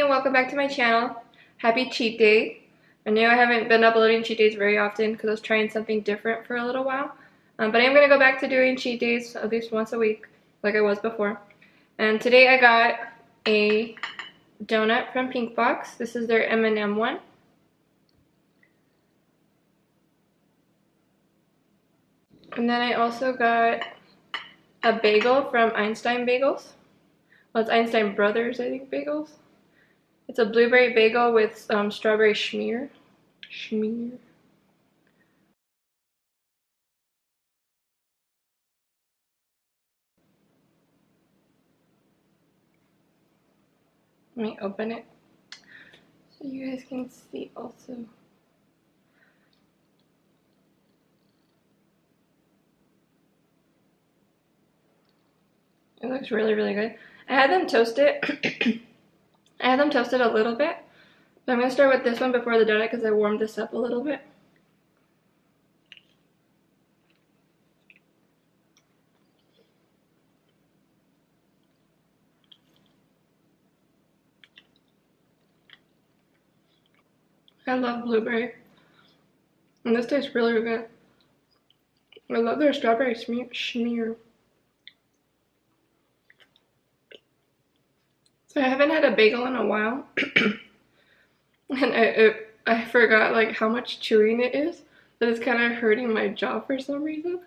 and welcome back to my channel. Happy cheat day. I know I haven't been uploading cheat days very often because I was trying something different for a little while. But I'm going to go back to doing cheat days at least once a week like I was before. And today I got a donut from Pink Box. This is their M&M one. And then I also got a bagel from Einstein Bagels. Well, it's Einstein Brothers, I think, bagels. It's a blueberry bagel with strawberry schmear. Let me open it so you guys can see also. It looks really, really good. I had them toasted. I had them toasted a little bit. But I'm going to start with this one before the donut because I warmed this up a little bit. I love blueberry. And this tastes really, really good. I love their strawberry schmear. So I haven't had a bagel in a while. And I forgot like how much chewing it is. That it's kind of hurting my jaw for some reason.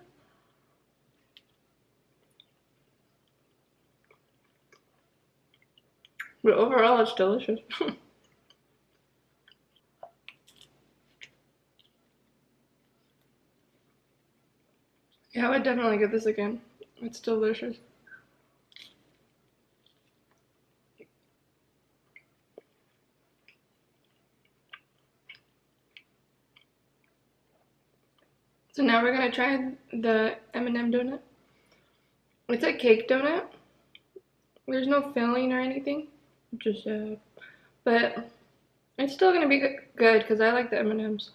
But overall, it's delicious. Yeah, I would definitely get this again. It's delicious. So now we're gonna try the M&M donut. It's a cake donut. There's no filling or anything, just but it's still gonna be good because I like the M&Ms.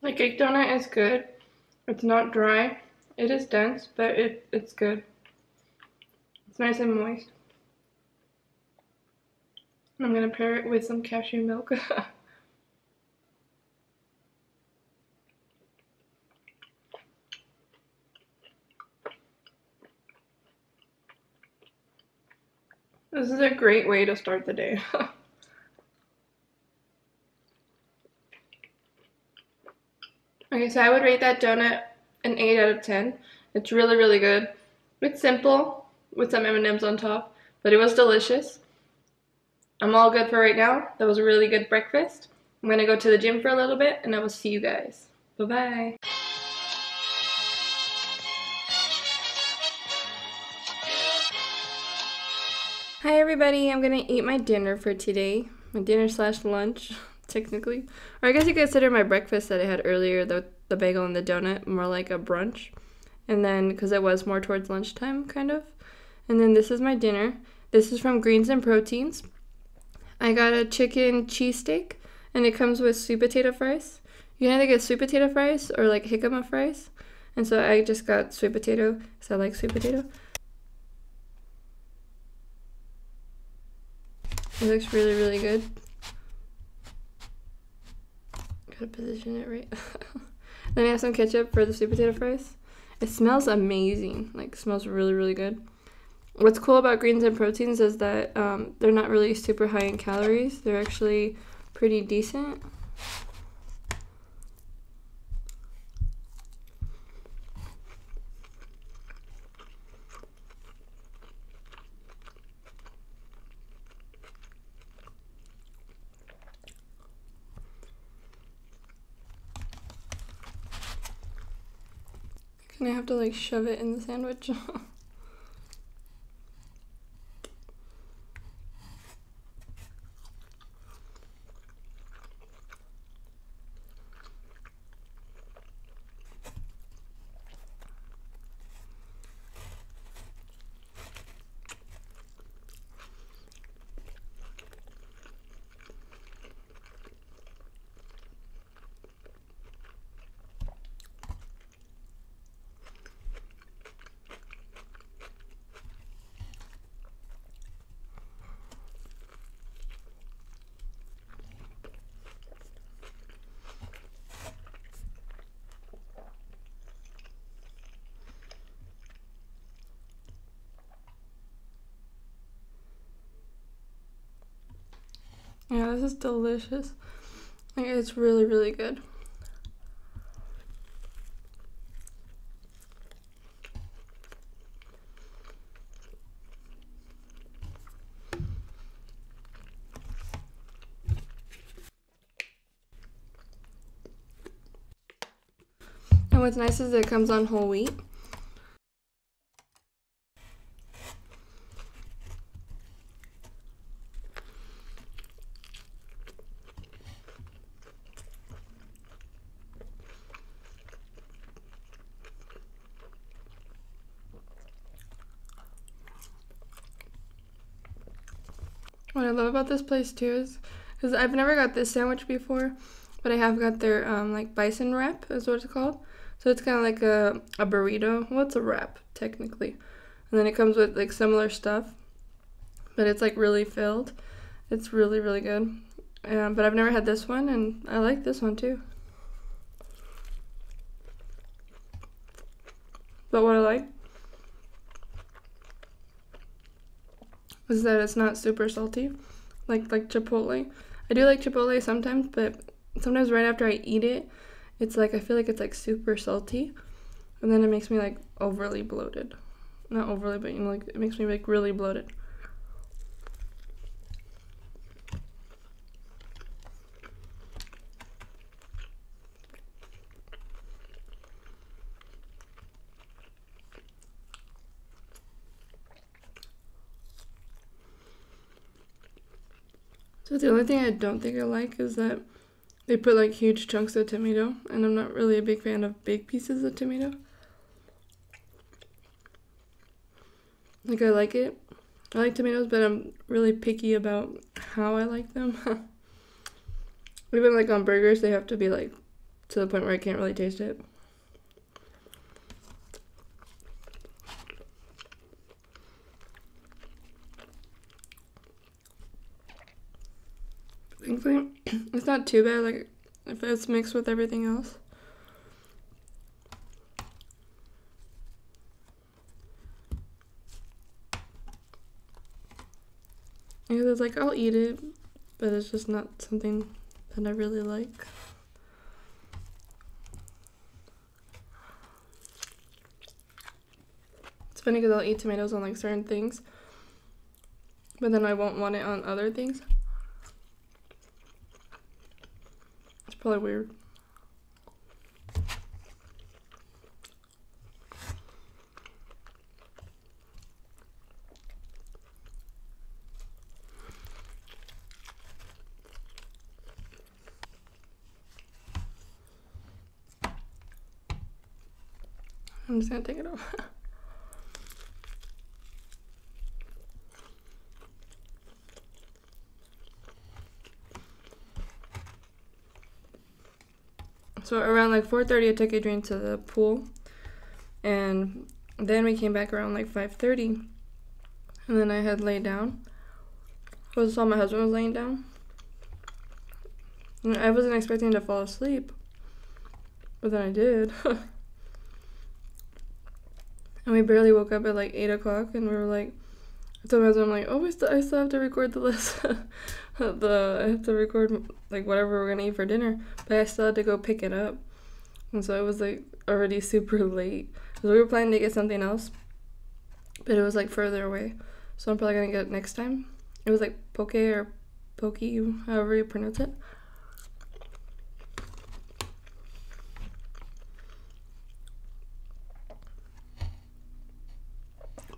The cake donut is good. It's not dry. It is dense, but it's good. It's nice and moist. I'm gonna pair it with some cashew milk. This is a great way to start the day. Okay, so I would rate that donut an 8 out of 10. It's really, really good. It's simple with some M&Ms on top, but it was delicious. I'm all good for right now. That was a really good breakfast. I'm gonna go to the gym for a little bit and I will see you guys. Bye-bye. Hi everybody, I'm gonna eat my dinner for today. My dinner slash lunch, technically. Or I guess you could consider my breakfast that I had earlier, the bagel and the donut, more like a brunch. And then, because it was more towards lunchtime, kind of. And then this is my dinner. This is from Greens and Proteins. I got a chicken cheesesteak, and it comes with sweet potato fries. You can either get sweet potato fries or like jicama fries. And so I just got sweet potato, because I like sweet potato. It looks really, really good. Gotta position it right. Then I have some ketchup for the sweet potato fries. It smells amazing. Like, smells really, really good. What's cool about Greens and Proteins is that they're not really super high in calories. They're actually pretty decent. And I have to like shove it in the sandwich. Yeah, this is delicious. Like, it's really, really good. And what's nice is it comes on whole wheat. What I love about this place too is, because I've never got this sandwich before, but I have got their like bison wrap is what it's called. So it's kind of like a burrito. Well, it's a wrap technically, and then it comes with like similar stuff, but it's like really filled. It's really, really good. But I've never had this one, and I like this one too. But what I like is that it's not super salty, like Chipotle. I do like Chipotle sometimes, but sometimes right after I eat it, it's like I feel like it's like super salty, and then it makes me like overly bloated. Not overly, but you know, like it makes me like really bloated. So the only thing I don't think I like is that they put like huge chunks of tomato, and I'm not really a big fan of big pieces of tomato. Like I like it. I like tomatoes, but I'm really picky about how I like them. Even like on burgers, they have to be like to the point where I can't really taste it. Thankfully, it's not too bad, like if it's mixed with everything else. Because it's like I'll eat it, but it's just not something that I really like. It's funny because I'll eat tomatoes on like certain things, but then I won't want it on other things. It's probably weird. I'm just gonna take it off. So around like 4:30 I took Adrian to the pool, and then we came back around like 5:30, and then I had laid down. I saw my husband was laying down, and I wasn't expecting to fall asleep, but then I did. And we barely woke up at like 8 o'clock, and we were like, I told my husband, I'm like, oh, I still have to record the list. I have to record like whatever we're gonna eat for dinner, but I still had to go pick it up, and so it was like already super late. So we were planning to get something else, but it was like further away, so I'm probably gonna get it next time. It was like poke or pokey, however you pronounce it.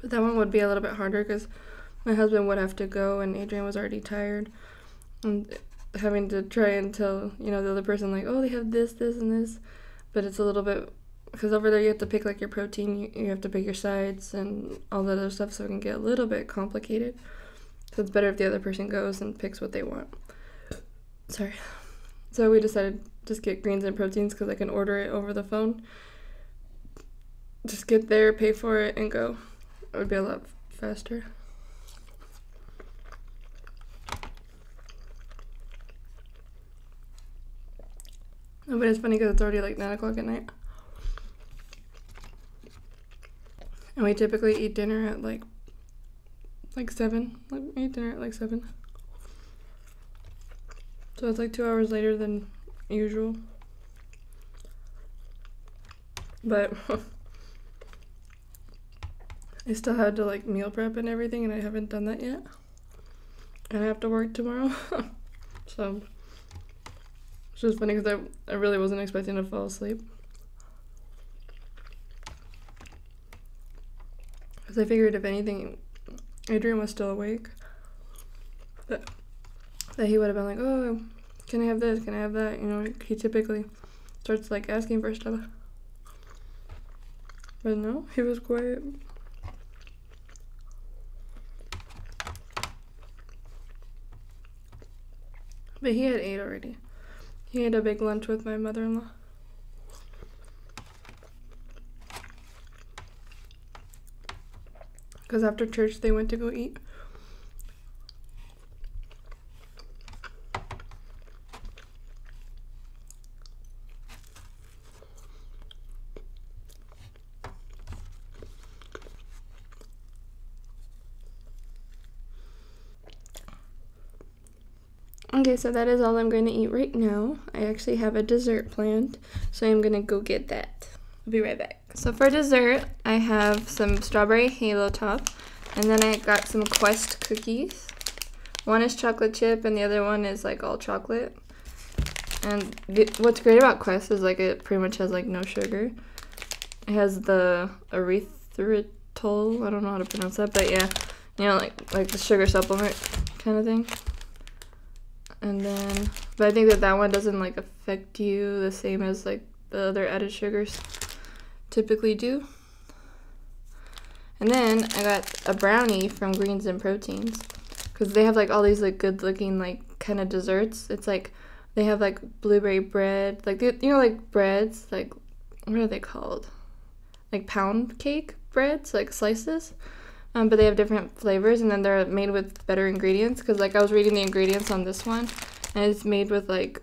But that one would be a little bit harder because my husband would have to go and Adrian was already tired. And having to try and tell, you know, the other person, like, oh, they have this, this, and this. But it's a little bit, because over there you have to pick, like, your protein, you have to pick your sides and all that other stuff, so it can get a little bit complicated. So it's better if the other person goes and picks what they want. Sorry. So we decided just get greens and proteins because I can order it over the phone. Just get there, pay for it, and go. It would be a lot faster. Oh, but it's funny because it's already like 9 o'clock at night. And we typically eat dinner at like 7. Like, we eat dinner at like 7. So it's like 2 hours later than usual. But I still had to like meal prep and everything, and I haven't done that yet. And I have to work tomorrow. So it's just funny because I really wasn't expecting to fall asleep. Because I figured if anything, Adrian was still awake. That he would have been like, oh, can I have this? Can I have that? You know, he typically starts like asking for stuff. But no, he was quiet. But he had 8 already. He had a big lunch with my mother-in-law. Because after church, they went to go eat. Okay, so that is all I'm going to eat right now. I actually have a dessert planned, so I'm going to go get that. I'll be right back. So for dessert, I have some strawberry halo top, and then I got some Quest cookies. One is chocolate chip, and the other one is like all chocolate. And what's great about Quest is like it pretty much has like no sugar. It has the erythritol, I don't know how to pronounce that, but yeah, you know, like the sugar supplement kind of thing. And then, but I think that one doesn't like affect you the same as like the other added sugars typically do. And then I got a brownie from Greens and Proteins because they have like all these like good looking like kind of desserts. It's like they have like blueberry bread, like you know, like breads, like what are they called? Like pound cake breads, like slices. But they have different flavors, and then they're made with better ingredients, because like I was reading the ingredients on this one, and it's made with like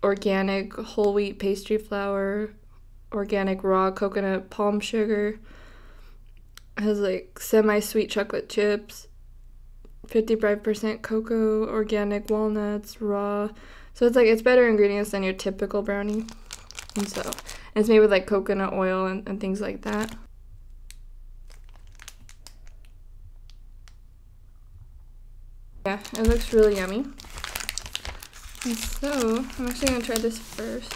organic whole wheat pastry flour, organic raw coconut palm sugar. It has like semi-sweet chocolate chips, 55% cocoa, organic walnuts, raw. So it's like it's better ingredients than your typical brownie. And so and it's made with like coconut oil and things like that. Yeah, it looks really yummy. And so, I'm actually going to try this first.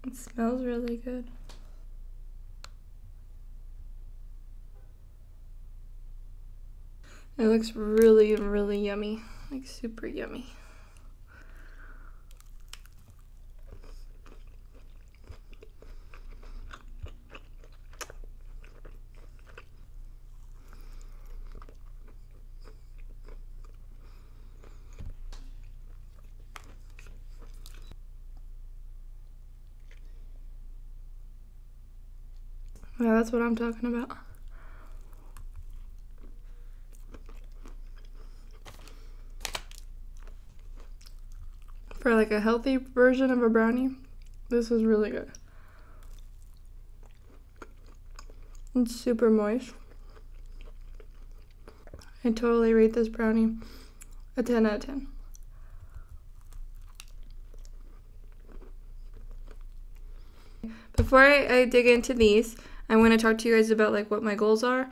It smells really good. It looks really, really yummy, like super yummy. Yeah, that's what I'm talking about. For like a healthy version of a brownie, this is really good. It's super moist. I totally rate this brownie a 10 out of 10. before I dig into these, I'm going to talk to you guys about like what my goals are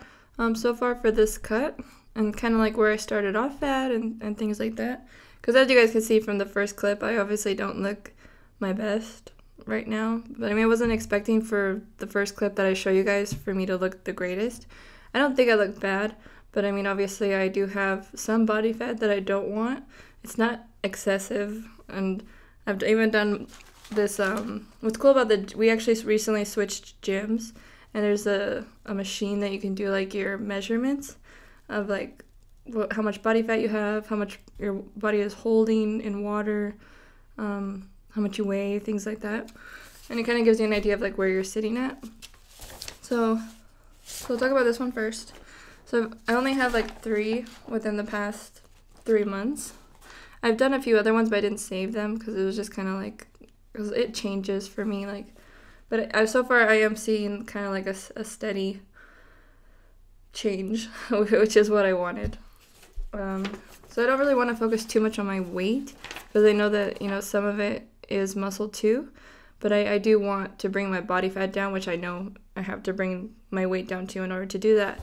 so far for this cut, and kind of like where I started off at and things like that. Because as you guys can see from the first clip, I obviously don't look my best right now. But I mean, I wasn't expecting for the first clip that I show you guys for me to look the greatest. I don't think I look bad, but I mean, obviously I do have some body fat that I don't want. It's not excessive, and I've even done this, what's cool about we actually recently switched gyms, and there's a machine that you can do like your measurements of like how much body fat you have, how much your body is holding in water, how much you weigh, things like that. And it kind of gives you an idea of like where you're sitting at. So we'll talk about this one first. So I only have like 3 within the past 3 months. I've done a few other ones, but I didn't save them because it was just kind of like, because it changes for me, like, but so far I am seeing kind of like a steady change, which is what I wanted. So I don't really want to focus too much on my weight, because I know that, you know, some of it is muscle too, but I do want to bring my body fat down, which I know I have to bring my weight down too in order to do that.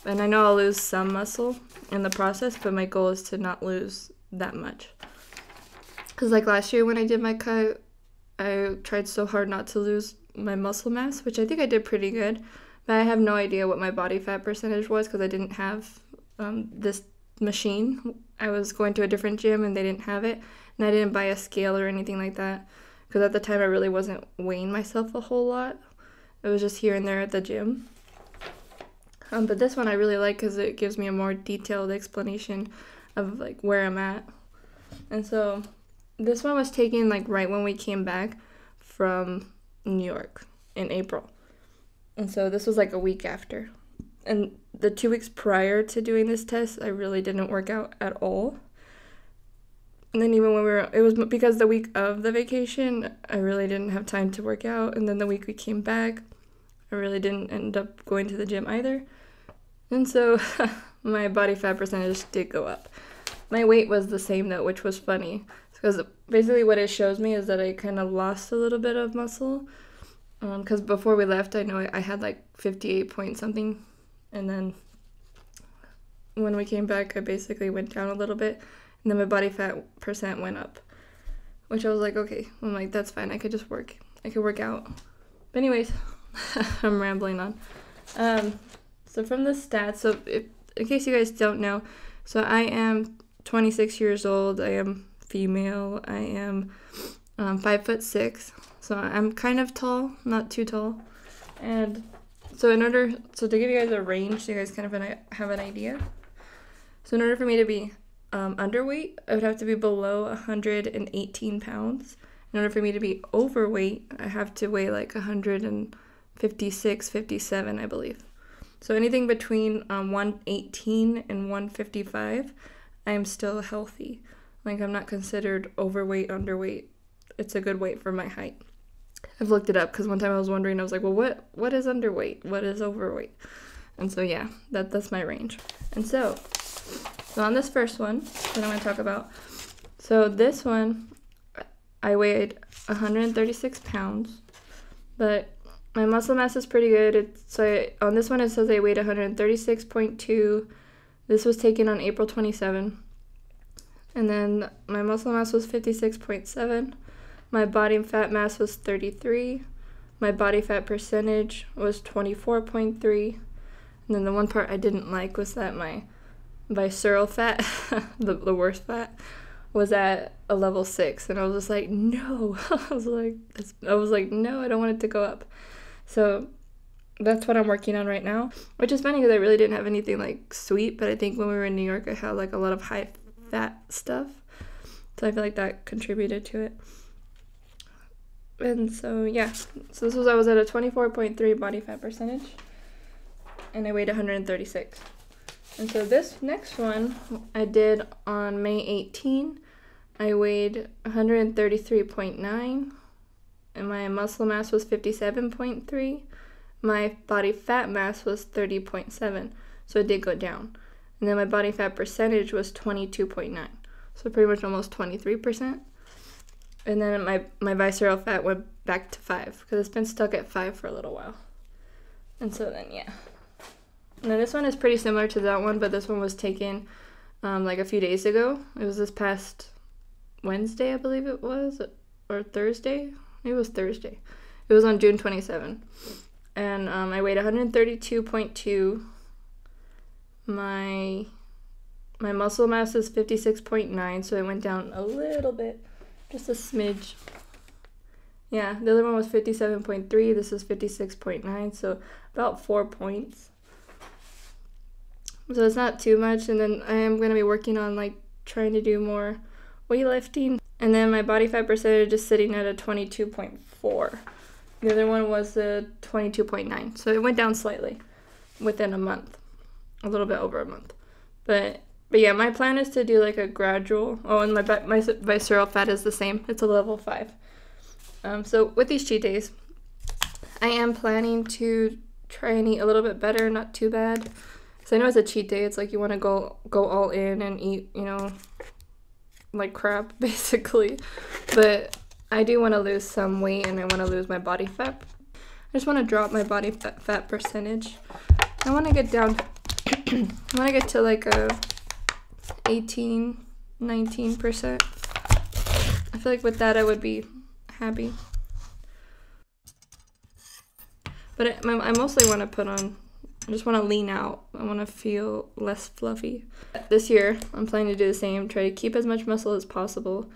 And I know I'll lose some muscle in the process, but my goal is to not lose that much. Because like last year when I did my cut, I tried so hard not to lose my muscle mass, which I think I did pretty good, but I have no idea what my body fat percentage was because I didn't have this machine. I was going to a different gym and they didn't have it, and I didn't buy a scale or anything like that because at the time I really wasn't weighing myself a whole lot. It was just here and there at the gym. But this one I really like because it gives me a more detailed explanation of like where I'm at. And so this one was taken like right when we came back from New York in April. And so this was like a week after. And the 2 weeks prior to doing this test, I really didn't work out at all. And then even when it was because the week of the vacation, I really didn't have time to work out. And then the week we came back, I really didn't end up going to the gym either. And so my body fat percentage did go up. My weight was the same though, which was funny. Because basically what it shows me is that I kind of lost a little bit of muscle. Because before we left, I know I had like 58 point something. And then when we came back, I basically went down a little bit. And then my body fat percent went up. Which I was like, okay. I'm like, that's fine. I could just work. I could work out. But anyways, I'm rambling on. So from the stats, so in case you guys don't know, so I am 26 years old. I am female. I am 5'6", so I'm kind of tall, not too tall. And so to give you guys a range, so you guys kind of have an idea. So in order for me to be underweight, I would have to be below 118 pounds. In order for me to be overweight, I have to weigh like 156, 57, I believe. So anything between 118 and 155, I am still healthy. Like, I'm not considered overweight, underweight. It's a good weight for my height. I've looked it up because one time I was wondering, I was like, well, what is underweight? What is overweight? And so, yeah, that's my range. And so on this first one that I'm going to talk about, so this one, I weighed 136 pounds, but my muscle mass is pretty good. On this one it says I weighed 136.2. This was taken on April 27. And then my muscle mass was 56.7. My body fat mass was 33. My body fat percentage was 24.3. And then the one part I didn't like was that my visceral fat, the worst fat, was at a level 6. And I was just like, no. I was like, no, I don't want it to go up. So that's what I'm working on right now, which is funny because I really didn't have anything like sweet, but I think when we were in New York, I had like a lot of high fat stuff. So I feel like that contributed to it. And so, yeah. So I was at a 24.3 body fat percentage, and I weighed 136. And so this next one I did on May 18. I weighed 133.9. And my muscle mass was 57.3. My body fat mass was 30.7. So it did go down. And then my body fat percentage was 22.9. So pretty much almost 23%. And then my visceral fat went back to 5 because it's been stuck at 5 for a little while. And so then, yeah. Now this one is pretty similar to that one, but this one was taken like a few days ago. It was this past Wednesday, I believe it was, or Thursday. It was Thursday. It was on June 27. And I weighed 132.2. My muscle mass is 56.9, so it went down a little bit, just a smidge. Yeah, the other one was 57.3. This is 56.9, so about 4 points. So it's not too much. And then I am going to be working on like trying to do more weightlifting. And then my body fat percentage is sitting at a 22.4. The other one was a 22.9. So it went down slightly within a month, a little bit over a month. But yeah, my plan is to do like a gradual. Oh, and my visceral fat is the same. It's a level 5. So with these cheat days, I am planning to try and eat a little bit better, not too bad. So I know it's a cheat day. It's like you want to go all in and eat, you know, like crap, basically. But I do want to lose some weight, and I want to lose my body fat. I just want to drop my body fat percentage. I want to get down, I want to get to like a 18, 19%. I feel like with that I would be happy. But I mostly want to put on, I just want to lean out. I want to feel less fluffy. This year, I'm planning to do the same. Try to keep as much muscle as possible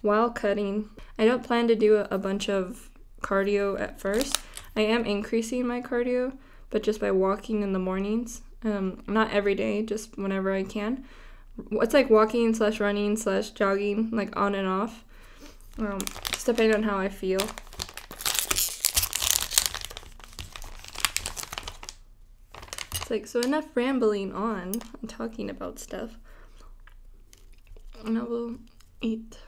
while cutting. I don't plan to do a bunch of cardio at first. I am increasing my cardio, but just by walking in the mornings. Not every day, just whenever I can. It's like walking / running / jogging, like on and off. Just depending on how I feel. Like, so enough rambling on and talking about stuff, and I will eat.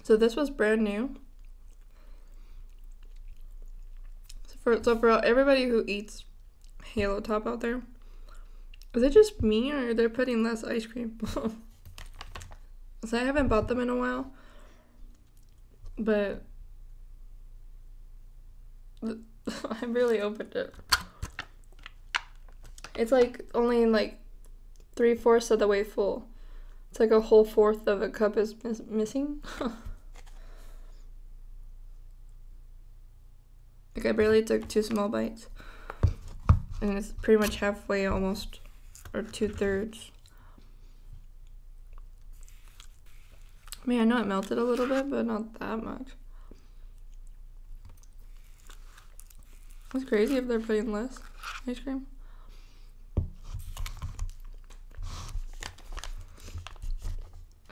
So this was brand new. So for everybody who eats Halo Top out there, is it just me or they're putting less ice cream? So I haven't bought them in a while, but I really opened it. It's like only like 3/4 of the way full. It's like a whole 1/4 of a cup is missing. Like I barely took 2 small bites, and it's pretty much halfway almost, or 2/3. I mean, I know it melted a little bit, but not that much. It's crazy if they're putting less ice cream.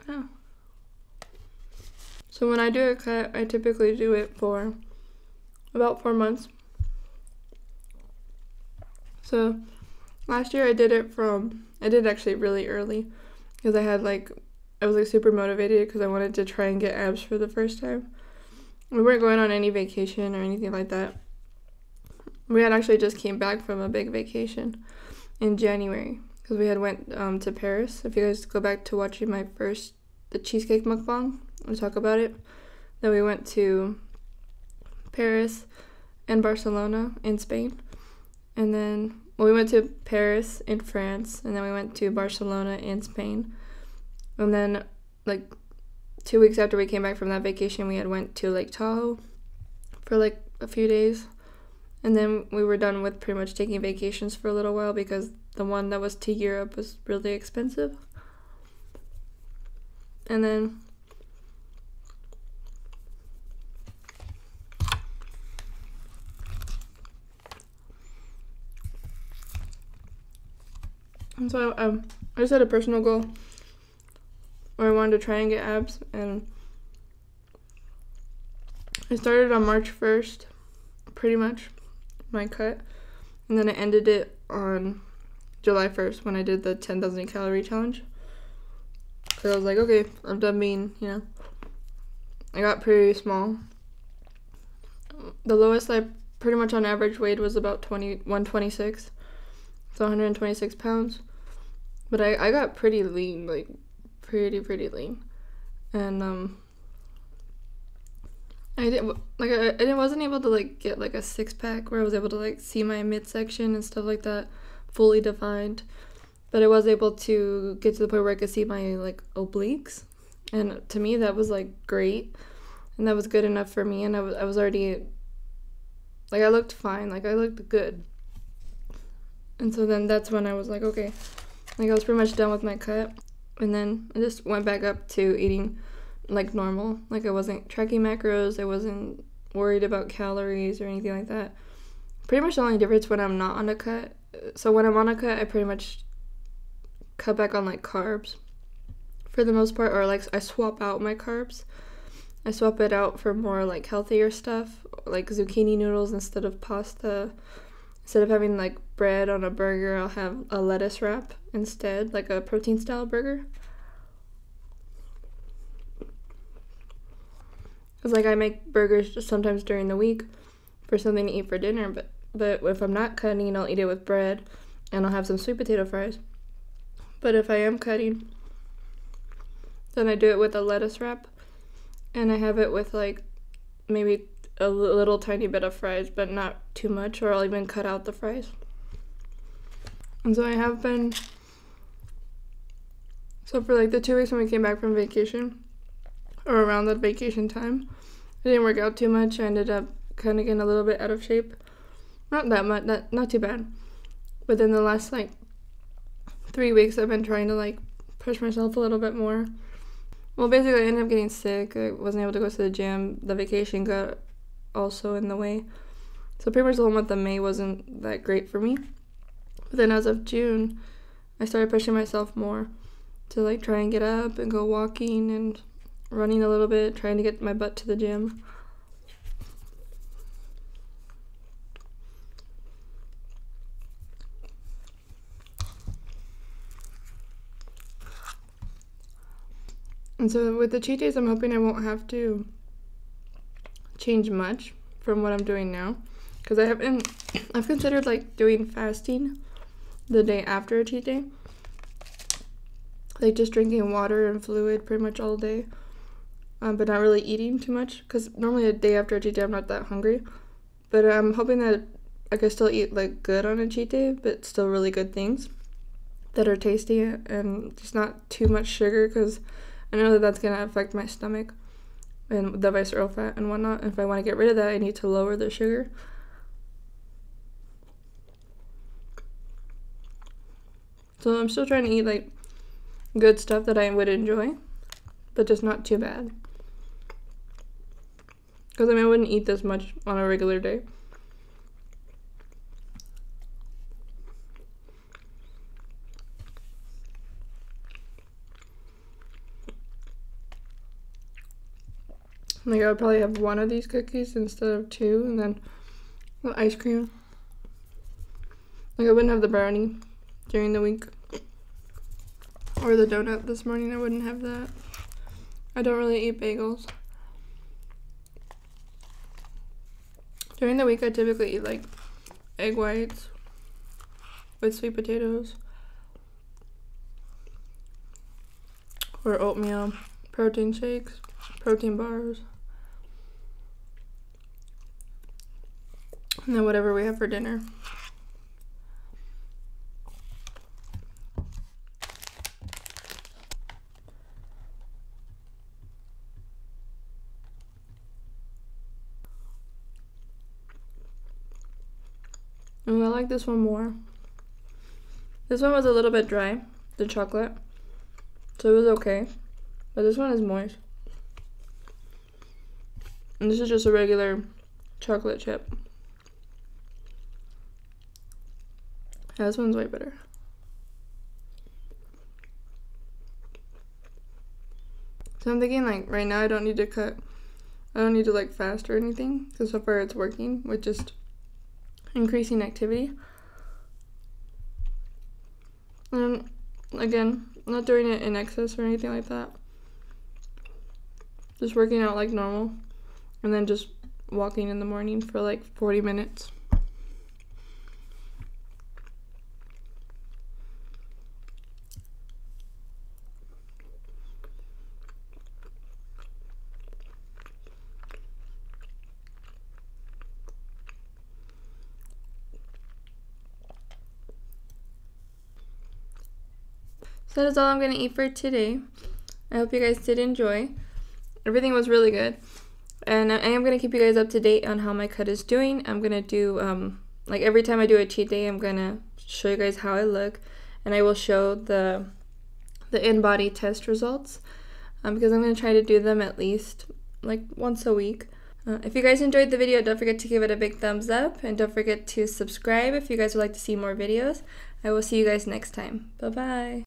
Oh. So when I do a cut, I typically do it for about 4 months. So last year I did it actually really early because I was like super motivated because I wanted to try and get abs for the first time. We weren't going on any vacation or anything like that. We had actually just came back from a big vacation in January because we had went to Paris. If you guys go back to watching the cheesecake mukbang, I'll talk about it. Then we went to Paris and Barcelona in Spain, and then we went to Paris in France, and then we went to Barcelona in Spain, and then like 2 weeks after we came back from that vacation, we had went to Lake Tahoe for like a few days, and then we were done with pretty much taking vacations for a little while because the one that was to Europe was really expensive. And then so I just had a personal goal where I wanted to try and get abs, and I started on March 1st, pretty much, my cut. And then I ended it on July 1st when I did the 10,000 calorie challenge. So I was like, okay, I'm done being, I got pretty small. The lowest I pretty much on average weighed was about 126. So 126 pounds. But I got pretty lean, like pretty lean. And I wasn't able to like get like a six-pack where I was able to like see my midsection and stuff like that fully defined. But I was able to get to the point where I could see my like obliques. And to me that was like great. And that was good enough for me, and I was already like, I looked fine, like I looked good. And so then that's when I was like, okay, like I was pretty much done with my cut. And then I just went back up to eating like normal. Like I wasn't tracking macros, I wasn't worried about calories or anything like that. Pretty much the only difference when I'm not on a cut. So when I'm on a cut, I pretty much cut back on like carbs for the most part, or like I swap out my carbs. I swap it out for more like healthier stuff, like zucchini noodles instead of pasta. Instead of having like bread on a burger, I'll have a lettuce wrap instead, like a protein style burger. Because like I make burgers just sometimes during the week for something to eat for dinner, but if I'm not cutting, I'll eat it with bread and I'll have some sweet potato fries. But if I am cutting, then I do it with a lettuce wrap, and I have it with like maybe a little tiny bit of fries, but not too much, or I'll even cut out the fries. And so I have been, so for like the 2 weeks when we came back from vacation, or around that vacation time, it didn't work out too much. I ended up kind of getting a little bit out of shape. Not that much, not too bad. But then the last like 3 weeks I've been trying to like push myself a little bit more. Well, basically I ended up getting sick. I wasn't able to go to the gym. The vacation got also in the way. So pretty much the whole month of May wasn't that great for me. But then as of June, I started pushing myself more to like try and get up and go walking and running a little bit, trying to get my butt to the gym. And so with the cheat days, I'm hoping I won't have to change much from what I'm doing now, because I've considered like doing fasting the day after a cheat day, like just drinking water and fluid pretty much all day, but not really eating too much, because normally a day after a cheat day I'm not that hungry. But I'm hoping that I can still eat like good on a cheat day, but still really good things that are tasty and just not too much sugar, because I know that that's going to affect my stomach and the visceral fat and whatnot. And if I want to get rid of that, I need to lower the sugar. So I'm still trying to eat like good stuff that I would enjoy, but just not too bad. Because I wouldn't eat this much on a regular day. Like I would probably have one of these cookies instead of two, and then the ice cream. Like I wouldn't have the brownie during the week. Or the donut this morning, I wouldn't have that. I don't really eat bagels. During the week I typically eat like egg whites with sweet potatoes. Or oatmeal, protein shakes, protein bars. And then whatever we have for dinner. And I like this one more. This one was a little bit dry, the chocolate, so it was okay. But this one is moist. And this is just a regular chocolate chip. Yeah, this one's way better. So I'm thinking like right now I don't need to like fast or anything, because so far it's working with just increasing activity. And again, not doing it in excess or anything like that. Just working out like normal. And then just walking in the morning for like 40 minutes. So that is all I'm going to eat for today. I hope you guys did enjoy. Everything was really good. And I am going to keep you guys up to date on how my cut is doing. I'm going to do, like every time I do a cheat day, I'm going to show you guys how I look. And I will show the in-body test results. Because I'm going to try to do them at least like once a week. If you guys enjoyed the video, don't forget to give it a big thumbs up. And don't forget to subscribe if you guys would like to see more videos. I will see you guys next time. Bye-bye.